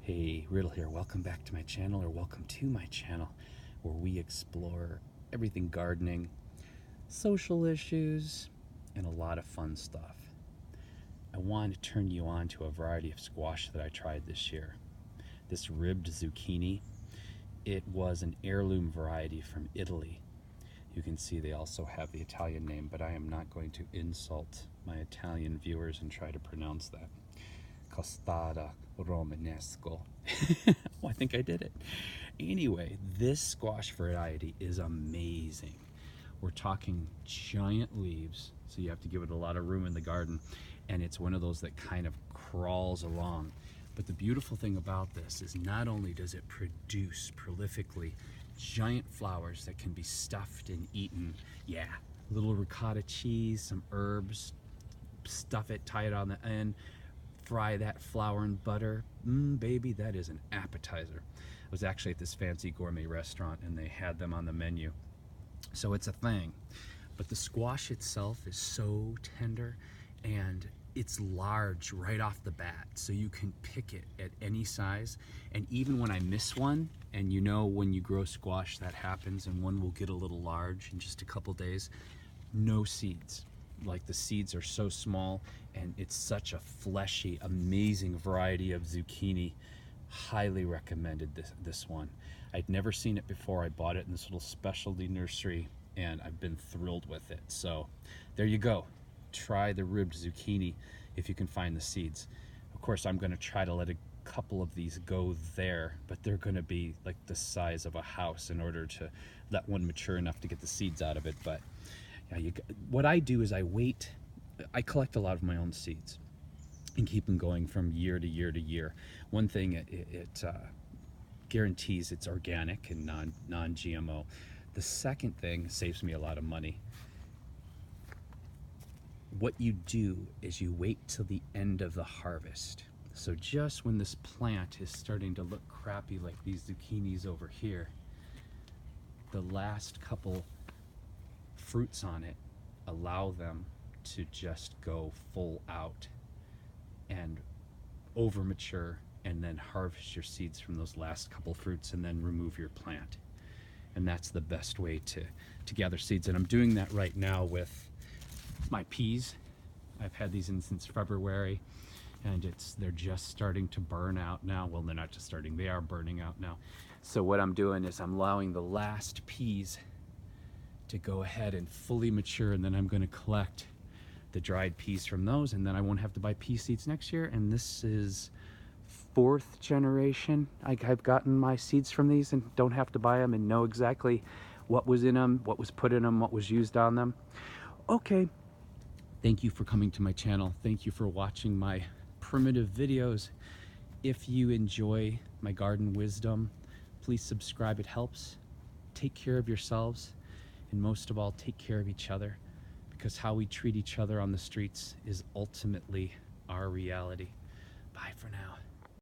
Hey, Riddle here. Welcome back to my channel, or welcome to my channel, where we explore everything gardening, social issues, and a lot of fun stuff. I want to turn you on to a variety of squash that I tried this year. This ribbed zucchini, it was an heirloom variety from Italy. You can see they also have the Italian name, but I am not going to insult my Italian viewers and try to pronounce that. Costata Romanesco. Oh, I think I did it. Anyway, this squash variety is amazing. We're talking giant leaves, so you have to give it a lot of room in the garden, and it's one of those that kind of crawls along. But the beautiful thing about this is not only does it produce prolifically giant flowers that can be stuffed and eaten, yeah, little ricotta cheese, some herbs, stuff it, tie it on the end, fry that flour in butter. Baby, that is an appetizer. I was actually at this fancy gourmet restaurant and they had them on the menu. So it's a thing. But the squash itself is so tender and it's large right off the bat. So you can pick it at any size. And even when I miss one, and you know when you grow squash that happens, and one will get a little large in just a couple days, no seeds. Like, the seeds are so small, and it's such a fleshy, amazing variety of zucchini. Highly recommended this one. I'd never seen it before. I bought it in this little specialty nursery, and I've been thrilled with it. So there you go. Try the ribbed zucchini if you can find the seeds. Of course, I'm going to try to let a couple of these go there, but they're going to be like the size of a house in order to let one mature enough to get the seeds out of it. But yeah, what I do is I collect a lot of my own seeds and keep them going from year to year to year. One thing, it guarantees it's organic and non-GMO. The second thing saves me a lot of money. What you do is you wait till the end of the harvest. So just when this plant is starting to look crappy, like these zucchinis over here, the last couple fruits on it allow them to just go full out and over mature, and then harvest your seeds from those last couple fruits and then remove your plant. And that's the best way to gather seeds. And I'm doing that right now with my peas. I've had these in since February, and they're just starting to burn out now. Well, they're not just starting, they are burning out now. So what I'm doing is I'm allowing the last peas to go ahead and fully mature, and then I'm going to collect the dried peas from those, and then I won't have to buy pea seeds next year. And this is 4th generation I've gotten my seeds from these, and don't have to buy them, and know exactly what was in them, what was put in them, what was used on them. Okay, thank you for coming to my channel. Thank you for watching my primitive videos. If you enjoy my garden wisdom, please subscribe. It helps. Take care of yourselves, and most of all, take care of each other, because how we treat each other on the streets is ultimately our reality. Bye for now.